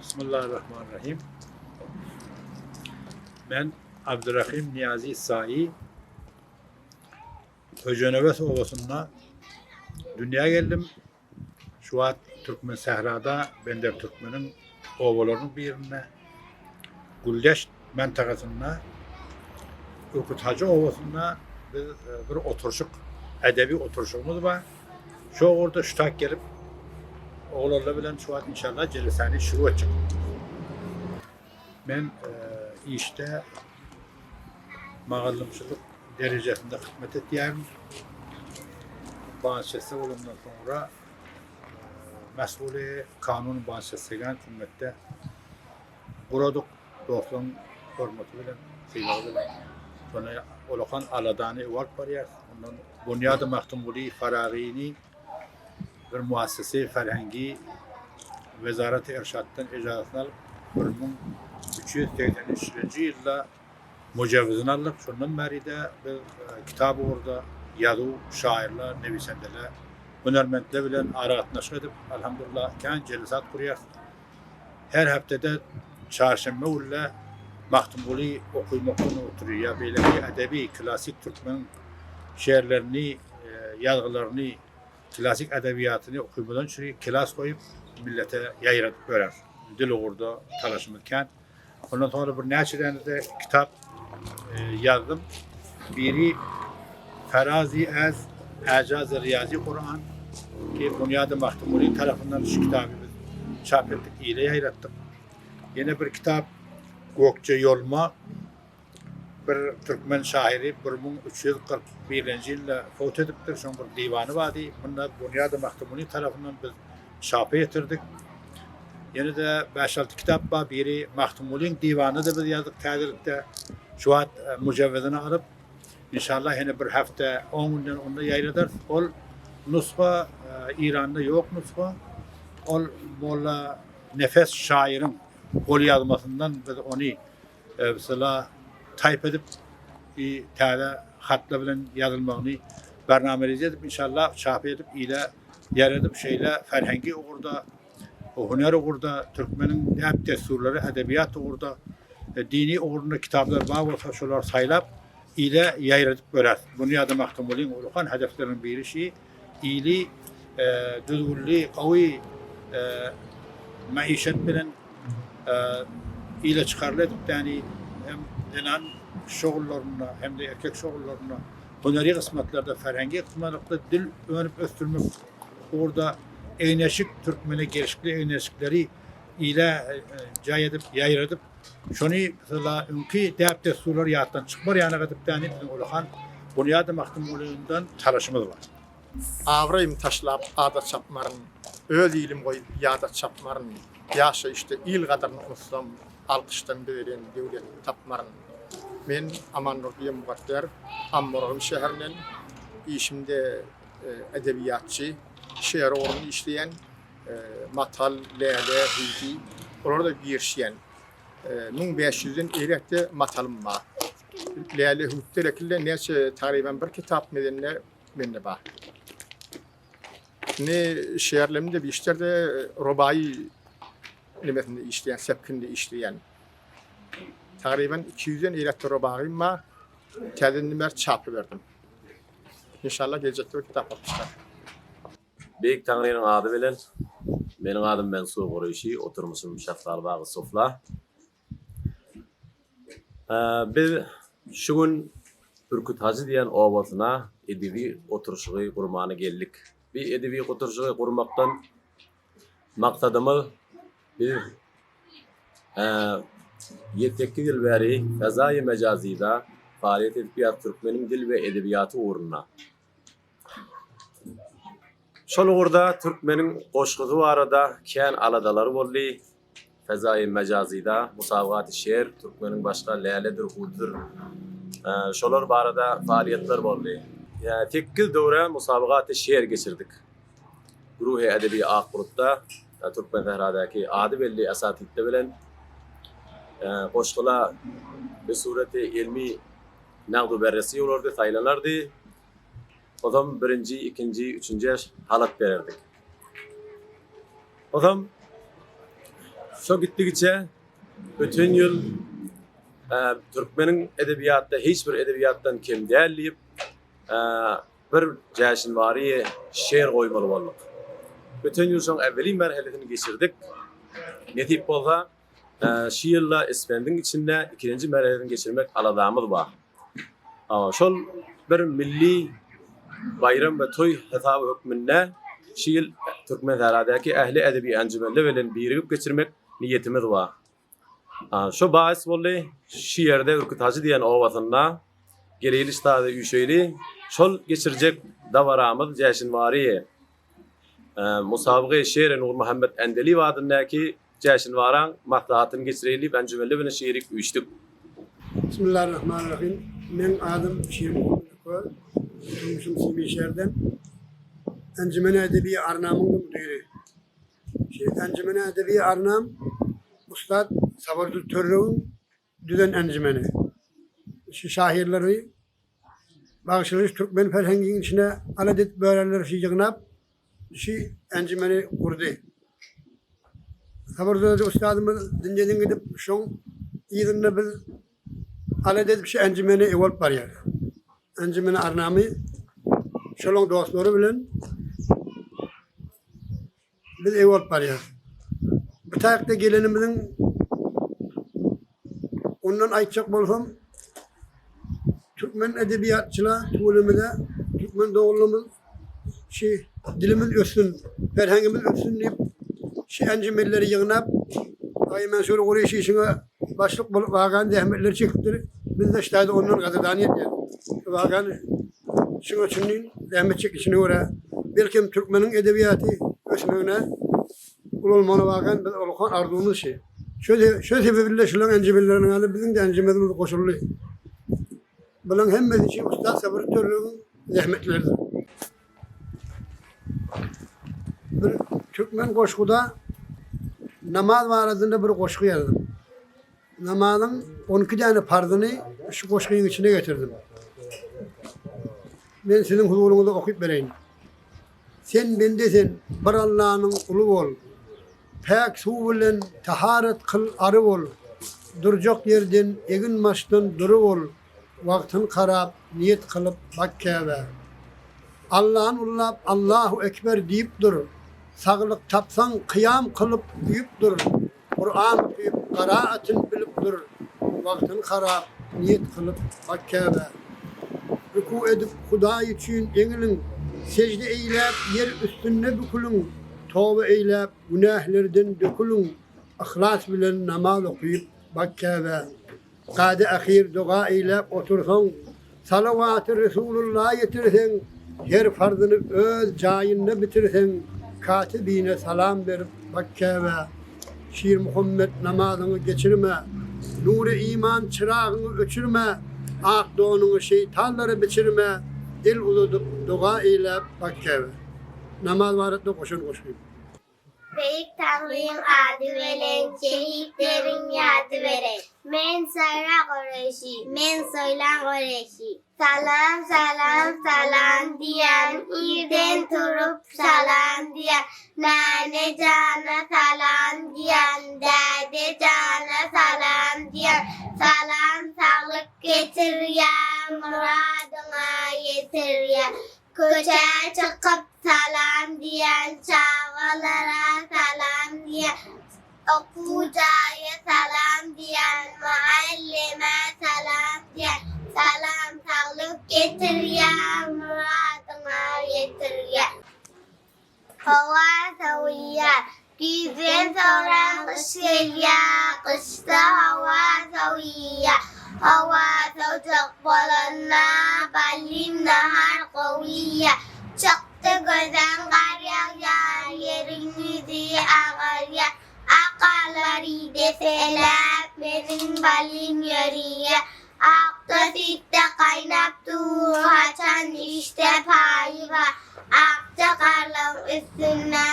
Bismillahirrahmanirrahim. Ben Abdurrahim Niyazi Sahi, Höceneves Ovası'nda dünyaya geldim. Şu an Türkmen Sehra'da, Bender Türkmen'in ovalarının birine, Güldeş mentakasında, Ürküt Hacı Ovası'nda bir oturuşuk, edebi oturuşumuz var. Şu orada şutak gelip, oğlarla bilen şu an inşallah celisani şuru edecek. Ben işte mağallımçılık derecesinde hizmet ettiğim, bağışçısı olumdan sonra mesulü kanun bağışçısı gen hizmette kuradık, dostluğun hürmeti bilen, sıylağı bilen. Sonra olakan aladani evak var ya, ondan Bunyad-ı Mahtumuli Faragini bir muassese ferhengi Vezaret-i Erşad'dan icazını alıp 1383 yılda mücevvizini alıp şundan beri de bir kitabı orada yazı, şairler, nevisendeler, hünermentler bilen aratnaşık edip elhamdülillah kendi celisat kuruyor. Her haftada çarşamba ulla Mahtumuli okuymaktan oturuyor. Ya böyle bir edebi, klasik Türkmen şiirlerini, yazgılarını, klasik edebiyatını okuymadan şuraya kilas koyup millete yayıratıp verer. Dil orada talaşımızken. Ondan sonra bir neçeden de kitap yazdım. Biri Ferazi Ez Ecaz-ı Riyazi Kur'an ki Bunyad-ı Mahtumuli tarafından şu kitabı çap ettik, ile yayrattık. Yine bir kitap Gökçe Yolma, bir Türkmen şairi 1341 yılda fot ediptir. Son bir divanı vardı. Bunda Bunyad-ı Mahtumuli tarafından biz çapa getirdik. Yine de 5-6 kitap var. Biri Mahtumuli'nin divanı da biz yazdık tədrikte. Şu an mücevvedini alıp inşallah yine bir hafta 10 günden onda yayınlar. Ol nusxa İran'da yok nusxa. Ol Molla Nefes şairin kol yazmasından biz onu mesela type edip bir tane hatla bilen yazılmağını bernameliz edip inşallah çap edip ile yer edip şeyle ferhengi orada, o hüner orada, Türkmenin hep desturları, edebiyat orada, dini orada kitaplar var olsa şunlar sayılap ile yer edip böyle. Bunyad-ı Mahtumuli olukan hedeflerin bir işi iyili, düzgünlü, kavi maişet bilen ile çıkarlı edip yani hem denen şoğullarına hem de erkek şoğullarına hüneri kısmetlerde ferhengi kısmetlerde dil öğrenip östürmek orada eyneşik Türkmen'e gelişikli eyneşikleri ile cay edip yayır edip şunu mesela ünki deyip desturlar yağıttan çıkmar yani edip yani bizim olakan Bunyad-ı Mahtumulü'nden çalışımız var. Avrayım taşlap adat çapmarın, öl ilim koyup yağda çapmarın, yaşa işte il kadarını unutsam alkıştan berilen devlet tapmarın. Men Aman Nurbiye Mugattar, Ammorağım şehrinden işimde edebiyatçı, şiir orunu işleyen, matal, lele, hüydi, orada girişyen. 1500'den erekte matalım var. Lele hüydi'de neyse tariben bir kitap medenler bende var. Ne şiirlerimde bir işlerde rubai nimetinde işleyen, sepkinde işleyen. Taqriban 200'den erekte rubaim var. Tədinlimer çapı verdim. İnşallah gelecekte bir kitap yapmışlar. Beyik Tanrı'nın adı bilen, benim adım Mensur Qureyşi, oturmuşum Şaftal Bağı Sofla. Biz şu gün Ürküt Hacı diyen ovasına edebi oturuşuğu kurmağına geldik. Bir edebi oturuşuğu kurmaktan maksadımız bir 7 yıl beri fezai mecazida faaliyet edip Türkmenin dil ve edebiyatı uğruna. Şol orada Türkmenin goşgudu arada kän aladaları bolly. Fezai mecazida musabagat-ı şiir Türkmenin başka laledir, huldur. Şolar barada faaliyetler bolly. Yani 8 döwre musabagat-ı şiir geçirdik. Guruh edebi Aqbrut'ta Türkmen Tehra'daki ady belli esatitde bilen goşgula bir sureti ilmi nagdu berresi olurdu, saylanardı. Odam birinci, ikinci, üçüncü halat verirdik. Odam şu gittikçe bütün yıl Türkmenin edebiyatta hiçbir edebiyattan kim değerleyip bir jaşinvari şiir koymalı olduk. Bütün yıl son evveli merhalesini geçirdik. Netip bolsa şiirla isfendin içinde ikinci merhalesini geçirmek aladamız var. Ama şol bir milli bayram ve toy hesabı hükmünde şiir Türkmen Tehra'daki ehli edebi encümenle bilen birikip geçirmek niyetimiz var. Şu bahis bolly şiirde ürkütacı diyen ovasında geleyli stadı üşeyli şol geçirecek davaramız jaşinvari musabıqı şiir Nur Muhammed Endeli vadındaki jaşinvaran maslahatını geçireyli encümenle bilen şiirik uyuştuk. Bismillahirrahmanirrahim. Men adım Şiir Muhammed. Durmuşum Sibi şehirden. Encümeni Edebi Arnam'ın müdürü. Encümeni Edebi Arnam, Ustad Sabardur Törrev'in düzen encümeni. Şahirleri bağışlanış Türkmen ferhenginin içine aladet böğreler şiiğinap encümeni kurdu. Sabardur Ustadımız dinledin gidip şun iyidinle biz aladet bir şey encümeni evol var yani. Encümeni Arnam'ı şolong dostları bilen biz evol var yani. Bu tarihte gelenimizin ondan aytacak bolsam Türkmen edebiyatçılar tuğulumuzda Türkmen doğulumuz dilimiz össün, ferhangimiz össün deyip encümenleri yığınap aymen şöyle oraya işine başlık bulup vagan zahmetleri çektir. Biz de işte ondan kazadaniyet yani. Vagan şuna çünün zahmet çekişine oraya. Belki Türkmenin edebiyatı ösmüğüne kulolmanı vagan biz olkan ardığımız şey. Şöyle sebebiyle şulan encümenlerinin alı bizim de encümenimiz koşullu. Bunun hemmesi için Ustad Sabır Törrü'nün zahmetleridir. Bir Türkmen koşkuda namaz varadında bir koşku yazdım. Namazın 12 tane farzını şu koşkunun içine getirdim. Ben sizin huzurunuzda okuyup vereyim. Sen bendesin, bir Allah'ın kulu ol. Pek su bilen taharet kıl arı ol. Duracak yerden egin maçtan duru ol. Vaktin karab niyet kılıp bak kâbe. Allah'ın ullap Allahu Ekber deyip dur. Sağlık tapsan kıyam kılıp büyüp dur. Kur'an okuyup karaatın bilip dur. Vaktin karab niyet kılıp bak kâbe. Ruku edip Huda için eğilin. Secde eylep yer üstünde bükülün. Tövbe eylep günahlerden dökülün. İhlas bilen namaz okuyup bak kâbe. Kâde ahir dua eylep otursan. Salavat-ı Resulullah yetirsen. Her farzını öz cayinde bitirsen. Katibine selam verip bak kâbe. Şiir Muhammed namazını geçirme. Nur-i iman çırağını öçürme. Ak doğununu şeytanları biçirme. Dil uludup dua eyle bak kâbe. Namaz varatla koşun koşuyum. Büyük Tanrı'nın adı veren, şehitlerin yadı veren. Men sayra Kureyşi, men soylan Kureyşi. Salam salam salam diyen, irden turup salam diyen. Nane cana salam diyen, dede cana salam diyen. Salam sağlık getir ya, muradına yetir ya. Koça çıkıp salam diyen, çağalara salam diyen. Okucaya salam diyen, muallime salam diyen. Salam sağlık getir ya, muradına yetir ya. Hava saviya, güzel soran kış geliyor, kışta hava saviya. hava soğuk bolana ballim nahar qawiya çıktı gözden kar yağar yerin yüzü ağar ya aqalları deseler benim ballim yürüye akta sütte kaynap dur haçan işte payı var akta karlan üstüne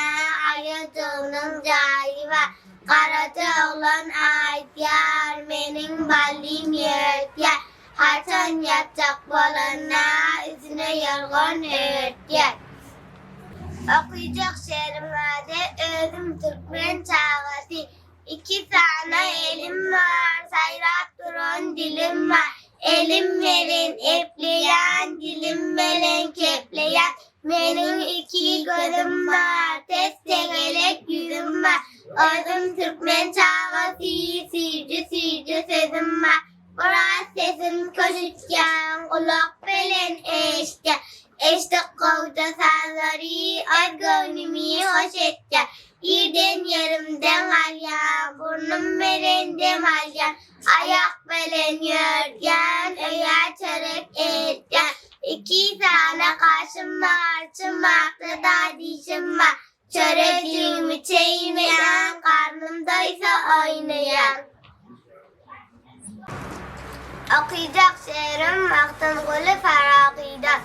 ayacağının cayı var Karaca olan ayetler benim ballim yürüyer haçan yatacak bolana üzüne yorgun örtyer Okuyacak şehrimlerde özüm Türkmen çağası İki tane elim var, sayrak duran dilim var. Elim veren epleyen, dilim veren kepleyen. Benim iki gözüm var, testegelek yüzüm var. Özüm Türkmen çağası, sürücü sözüm var. Burası sesim koşurken, kulak belen eşken. Eşte kovda sazları, az gönlümü hoş etken. Yerden yerimden alyan, burnum berendem alyan. Ayak belen yörgen, öya çörek etken. İki tane kaşım var, çımakta da dişim var. Çöreğimi çeğmeyen, karnımdaysa oynayan. Okuyacak şehrim vaktin gülü ferakidan.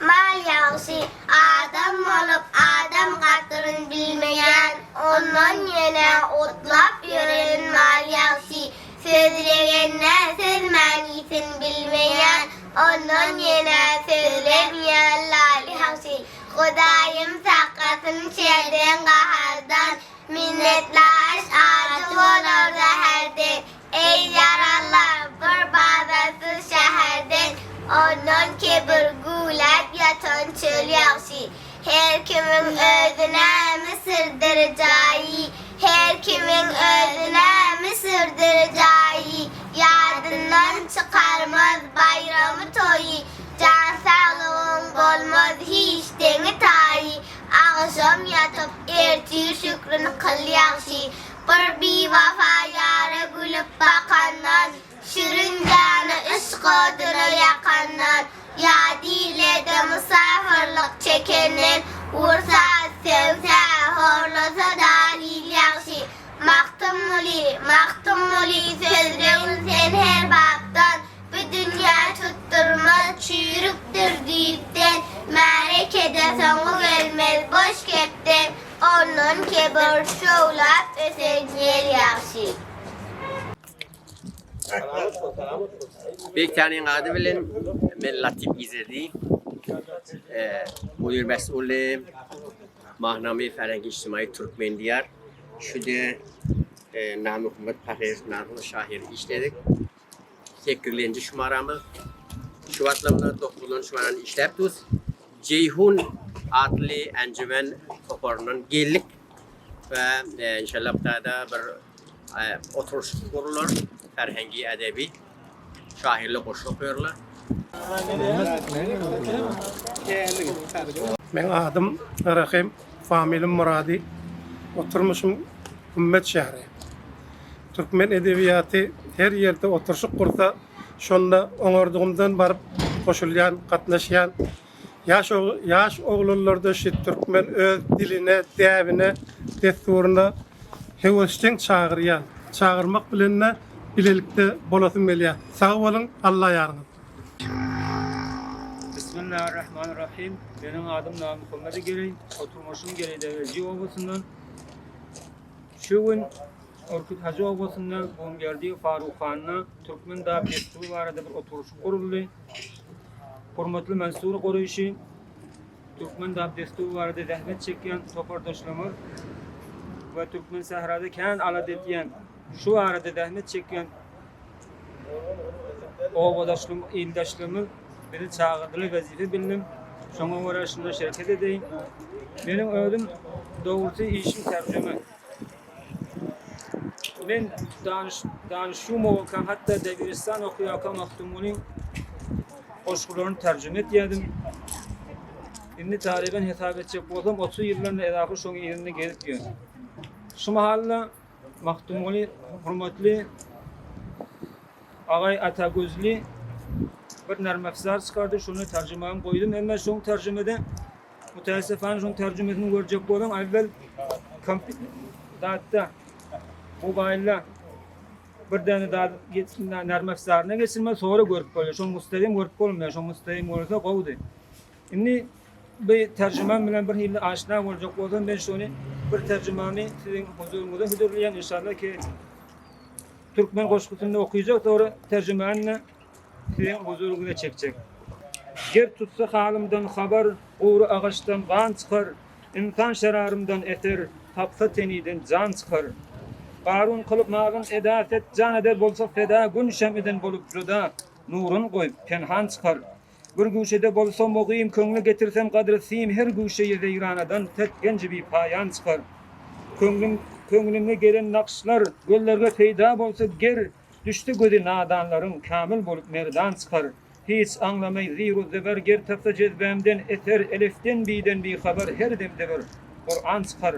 Mal yağışı adam olup adam kadrini bilmeyen ondan yine otlap yürüyen mal yağışı sözleyenler söz manisini bilmeyen ondan yine söylemeyen lali hağışı Kudayım sakasın şerden kahardan minnetli aş ağacı olur da herden ey yaralar bir bazasız şehirden Onun kibir gulab yatan çöl yağışı Her kimin özüne Mısır'dır cayı Her kimin özüne Mısır'dır cayı Yadından çıkarmaz bayramı toyu Can sağlığın olmaz hiç deni tayı Akşam yatıp ertiyor şükrünü kıl yağışı Bir vafa yara gülüp bakandan Şirin canı ışkadına yakanlar Ya dile de misafirlik çekenler Vursa sevse horlasa dalil yakşı Maktumuli sözlerin sen her baktan Bu dünya tutturmaz çürüktür deyipten Merekede sonu gelmez boş kepten Onun kebir şovlap ösen yer yakşı Bir tane adı bilen ben Latif İzedi. Müdür mesulü Mahname Ferengi İçtimai Türkmen Diyar. Şurada Nami Hükümet Pahir Narhun Şahir işledik. 8. şumaramı Şubatlamda 9. şumaranı işleptiz. Ceyhun adlı encümen toparının geldik ve inşallah da bir oturuş kurulur. Ferhengi edebi şahirli koşu okuyorlar. Ben adım Rahim, familim Muradi. Oturmuşum Ümmet şehri. Türkmen edebiyatı her yerde oturuşup kursa şonda oňorduğumdan barıp koşulyan, katnaşyan yaş oğullarda şu Türkmen öz diline, däbine, desturuna hewesçen çağıryan. Çağırmak bilenle bilelikte bolasın belya. Sağ olun, Allah yardım. Bismillahirrahmanirrahim. Benim adım Nami Hükümet'e geleyim. Oturmuşum gereği Deveci Obası'ndan. Şu gün Orkut Hacı Obası'ndan bu geldiği Faruk Han'la Türkmen daha bir vardı bir oturuş kuruldu. Hürmetli mensuru koruyuşu Türkmen daha bir vardı zahmet çeken topardaşlamır ve Türkmen sahrada kan alat etiyen şu arada zahmet çeken obadaşlığım, ildaşlığımı beni çağırdılar vazife bildim. Şuna uğraşımda şirket edeyim. Benim ödüm doğrusu işim tercüme. Ben danışım olkan hatta Deviristan okuyakan Maktumuni hoşgullarını tercüme etyedim. Şimdi tarihen hesap edecek oldum. 30 yıllarında edakı şunu yerine gelip diyor. Şu mahalle Maktumuni hürmetli Ağay Atagözlü bir nermefsar çıkardı. Şunu tercümem koydum. Hemen şunu tercümede müteessifan şunu tercümesini görecek bolan evvel datta mobayla bir tane daha nermefsarına geçirme sonra görüp böyle. Şunu müstehim görüp olmuyor. Şunu müstehim görürse kovdu. Şimdi bir tercüman bilen bir hille aşina olacak olan ben şunu bir tercümanı sizin huzurunuzda huzurlayan inşallah ki Türkmen koşkusunda okuyacak sonra tercümanla sizin huzurunuza çekecek. Ger tutsa halimden haber, uğru ağaçtan kan çıkar, insan şerarımdan eter, tapsa teniden can çıkar. Qarun kılıp mağın edat et, can eder bolsa feda, gün şemiden bolup juda, nurun koyup penhan çıkar. Bir guşede bolsa muğim, köngü getirsem kadresiyim, her guşeye zeyranadan tek genci bir payan çıkar. Köngülümle gelen nakşlar, göllerge feyda bolsa ger, düştü gödü nadanların kamil bolup merdan çıkar. Hiç anlamay ziru zeber ger tapsa cezbemden eter, eliften biden bir haber her demde ver. Kur'an çıkar,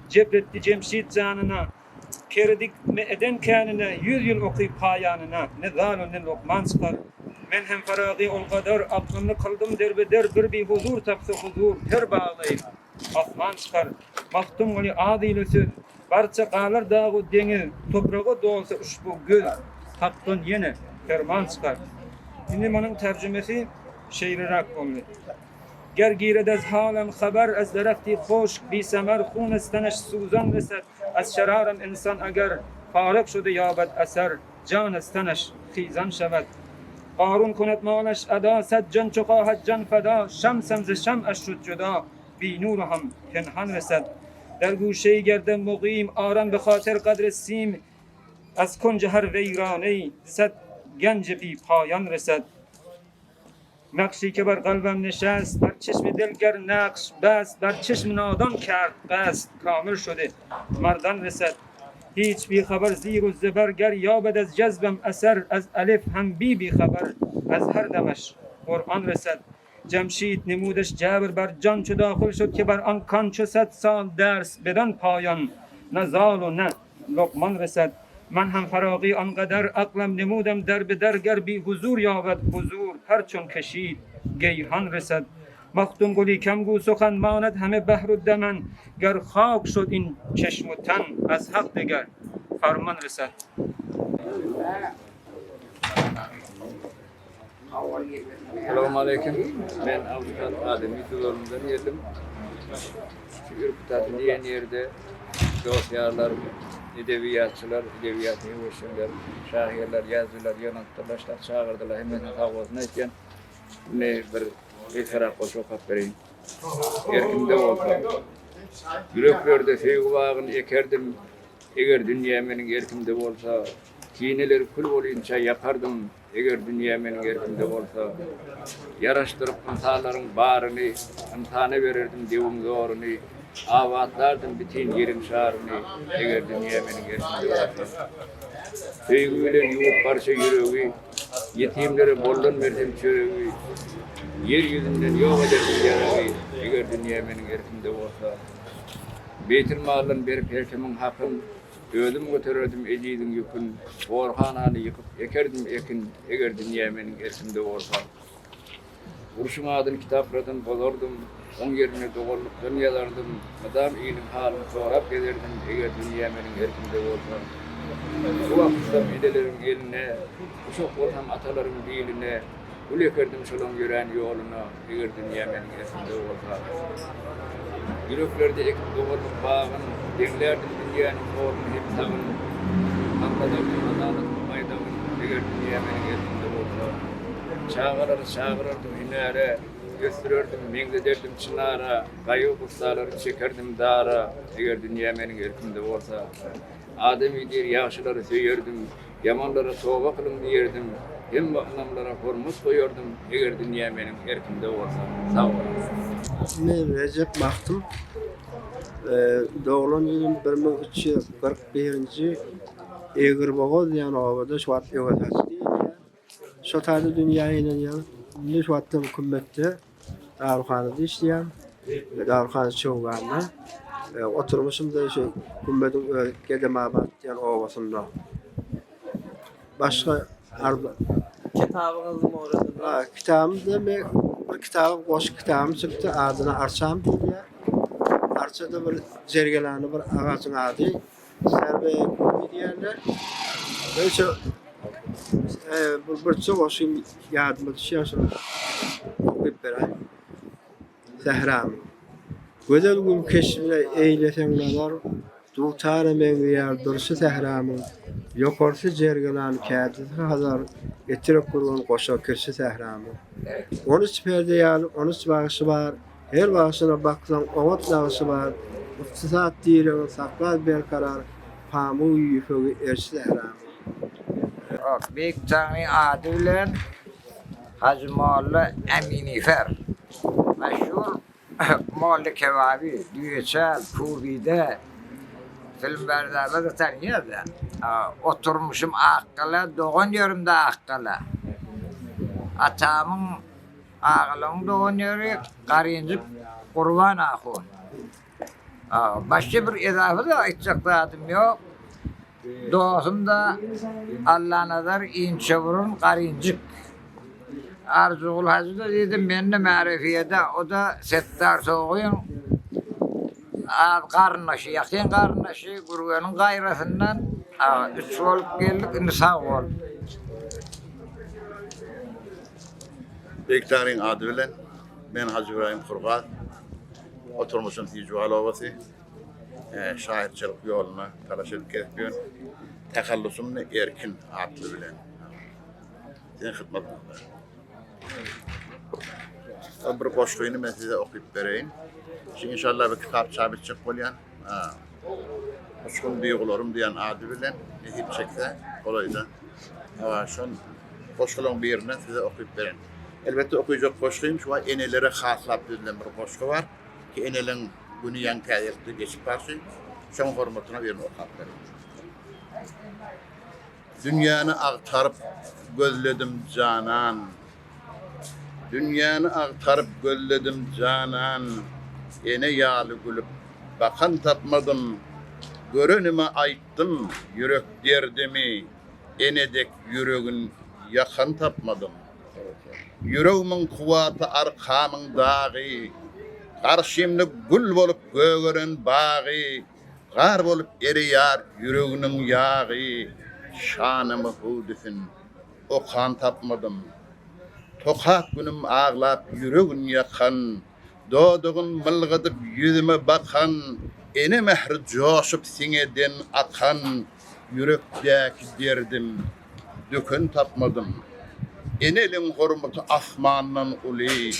cepletti cemşit canına, kerdik me eden kanine, 100 yıl okuyup payanına, ne zalun ne lokman çıkar. Men hem faragi ol kadar, aklımı kıldım derbeder, bir huzur tapsa huzur, ter bağlayıp, asman çıkar. Mahtum oli adıyla söz, barça qalar dağı deniz, toprağı dolsa uçbu göz, hakkın yine ferman çıkar. Şimdi bunun tercümesi şeirirak oluyor. Ger giredez halen haber az derefti hoş, bi semer khun istaneş suzan resed, az şerarım insan agar, farık şudu yabet eser, can istaneş khizan şevet. Qarun kunet mağlaş ada, seccan çuqa haccan feda, şemsem ze şem eşrut cuda, bi nuruham penhan resed. در گوشه گردم مقیم آرام به خاطر قدر سیم از کنج هر ویرانه صد گنج بی پایان رسد نقشی که بر قلبم نشست بر چشم دلگر نقش بست بر چشم نادان کرد قصد کامل شده مردان رسد هیچ بی خبر زیر و زبر گر یابد از جذبم اثر از الف هم بی خبر از هر دمش قرآن رسد Cemşit nemudeş cebir ber can çu daxil şud ki ber an kan çu 100 sal ders beden payan ne zalu ne lokman resed men hem faragi anqadar aqlam nemudem der ger bi huzur yabed huzur her çun keşid geyhan resed مختوم گلی کم گو سخن ماند همه بحر و دمن گر خاک شد این چشم و تن از حق دگر فرمان رسد Selamun Aleyküm. Ben Avukat Adem Yıldırım'dan geldim. Ürküt'ün yeni yerde dosyarlar, edebiyatçılar, edebiyatı hoşunlar, şairler, yazılar, yanıtlar, çağırdılar. Hemen havasına etken ne bir ilhara koşup vereyim. Erkimde olsa, yüreklerde sevgi bağını ekerdim. Eğer dünya benim erkimde olsa, kineleri kul olunca yapardım. Eğer dünya benim erkimde olsa, yaraştırıp imtihanların barını, imtihana verirdim devim zorunu, avatlardım bütün yerin şarını, eğer dünya benim erkimde olsa. Sevgiyle yuvup parça yüreği, yetimlere boldan verdim çöreği, yeryüzünden yok ederdim yarağı, eğer dünya benim erkimde olsa. Beytil malın berip herkemin hakkın, ödüm götürürdüm eciydin yükün, Orhananı yıkıp ekerdim ekin, eğer dünya benim erkimde olsa. Urşun adın kitaplardan bozordum, on yerine doğruluktan yazardım, madam ilim halini sorap gelirdim, eğer dünya benim erkimde olsa. Bu vakıfta midelerin eline, uşak olsam ataların diline, ul ekerdim şolun yören yoluna, eğer dünya benim erkimde olsa. Yüreklerde ekip doğruluk bağın, denlerdim dünyanın formu hep tağın, anladım adalet maydağın, eğer dünya benim erkimde olsa. Çağırırdım hinare, gösterirdim, mengzederdim çınara, kayı kustaları çekerdim dara, eğer dünya benim erkimde olsa. Ademidir, yaşlıları söylerdim, yamanlara tövbe kılın diyerdim, hem baklamlara hormuz koyardım, eğer dünya benim erkimde olsa. Sağ olun. Men Recep Mahtum. Doğulan yılın 1341-ci Eğirboğaz yani ovada şu at evazası değil. Şu tadı dünya ile yani ne şu atta hükümette Darukhan'da işleyen Darukhan çoğunluğunda oturmuşum da şey hükümetin Gedemabat yani ovasında. Başka arda Kitabınızı mı öğrendiniz? kitabımda bir kitabım, koş kitabım çıktı, adına Arçam diye. Arçada bir jergelani bir ağacın adı. Serbe diyenler. Böylece bir çok hoşum yardıma düşüyorsun. Okuyup berayım. Zehram. Güzel gün keşfine eylesenler, tutarı men yardırsı Zehram'ın. Yokorsu jergelan kâdisi hazır getirip kurgun koşa kirsi Zehram'ın. 13 perde yal, 13 bağışı var. Her bağışına baksan 10 bağışı var. İktisat diyelim, saklar berkarar. Pamu yüfögü ersi Zehram'ın. Büyük Cami adı bilen Hacı Molla Eminifer. Meşhur Molla Kevabi, Düyeçel, Kubi'de filmlerde de tanıyordu. Oturmuşum akkala, doğun yerimde akkala. Atamın ağılın doğun yeri, karıncık kurban akun. Başka bir edafe de açıkladım yok. Doğusunda Allah'a nazar inçe vurun karıncık. Arzul Hacı da dedim benimle marifiyede, o da Settar Soğuyun karnaşı, yakın karnaşı, Gurgan'ın gayrasından 3 olup geldik, nisa ol. Bektar'ın adı bilen, ben Hacı İbrahim Kurgat, oturmuşum Tijuval Ovası, şairçilik yoluna talaşıp ketmiyorum. Tekallusumunu Erkin adlı bilen. Senin hizmetin var. Bir boşluğunu ben size okuyup vereyim. Şimdi inşallah bir kitap çabitçik olayan, Uçkun Duygularım diyen adı bilen, nehip çekse kolaydı. Şun boşluğun bir yerinden size okuyup vereyim. Elbette okuyacak boşluğum şu an enelere haslap edilen bir boşluğu var. Ki enelin günü yan kayıtlı geçip karşı, şun hürmetine birini okuyup vereyim. Dünyanı aktarıp gözledim canan. Dünyanı aktarıp gözledim canan. Ene yağlı gülüp bakan tapmadım. Görenime ayttım yürek derdimi. Enedek yüreğin yakan tapmadım. Yüreğimin kuvatı arkamın dağı. Karşımda gül bolup göğeren bağı. Gar bolup eriyar yüreğinin yağı. Şanımı hudisin okan tapmadım. Tokat günüm ağlap yüreğin yakan. Doğduğun mılgıdıp yüzüme bakan. Ene mehri coşup sineden akan. Yürekteki derdim dökün tapmadım. Enelin hurmutu asmandan uli.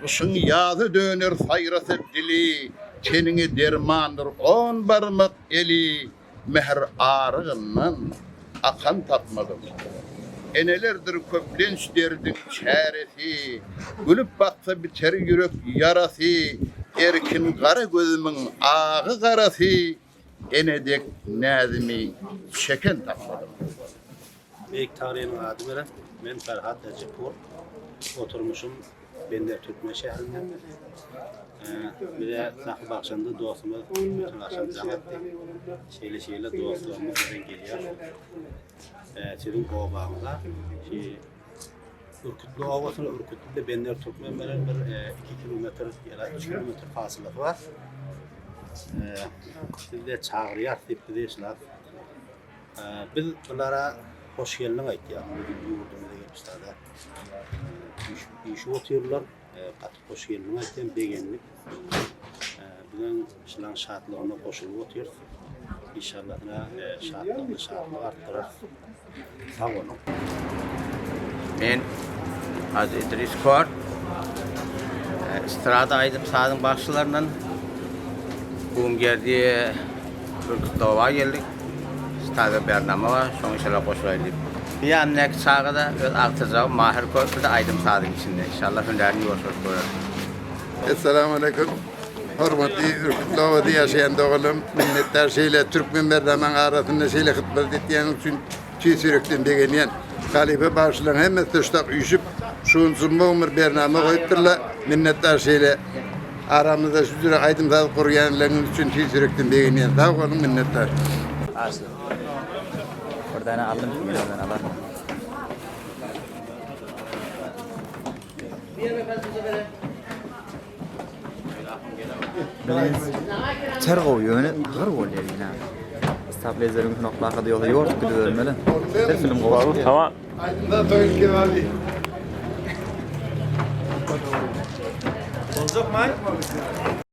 Kışın yazı döner sayrası dili. Tenini dermandır 10 barmak eli. Mehr ağrığından akan tapmadım. Enelerdir köplenç derdin çaresi. Gülüp baksa biter yürek yarası. Erkin kara gözümün ağı karası. Enedek nazimi çeken tapmadım. Bektar'ın adı veren, ben Ferhat Ecipur. Oturmuşum Bender Türkmen şehrinde. Bir de Zahı Bakşan'da dostumuz bütün akşam zahmetti. Şeyle dostlarımız buradan geliyor. Senin kovağımıza. Ürkütlü Ovası'nın Ürkütlü'de Bender Türkmen veren bir 2 kilometre ya da 3 kilometre fasılatı var. Biz de çağırıyor, tepkide işler. Biz bunlara hoş geldin aytıyor. Yurdumuza gelmişler de. İşi otuyorlar. Katıp hoş geldin aytıyor. Beğendik. Bugün işlerin şartlarına koşulup otuyoruz. İnşallah şartlarını arttırır. Sağ olun. Men Hacı İdris Kor. İstirada aydım sağdım başçılarından. Bugün geldiği Ürkütlü'ye geldik. Tabi bernama var, şunu inşallah koşulaydık. Bir annek sağda öz aktıcağı mahir koyup da aydım sağdık içinde. İnşallah hünlerini yoğursak koyarız. Esselamu Aleyküm. Hürmetli Ürkütlü'de yaşayan doğulum, minnettar şeyle Türkmen berdaman arasında şeyle hıtbet ettiğin için çiğ sürükten begeniyen Halife başlayan hemen tıştak üşüp şun sunma umur bernama koyuptırla minnettar şeyle aramızda şu züre aydım sağlık koruyanların için çiğ sürükten begeniyen sağ olun minnettar. Buradan aldım bilmiyorum ben Allah. Tergow yöne gar bolýar ýa. Stabilizerin noktalarga ýoly ýort gidiyormeli. Bir film gowy. Tamam. Aydın'da toyun kebabı. Olacak mı?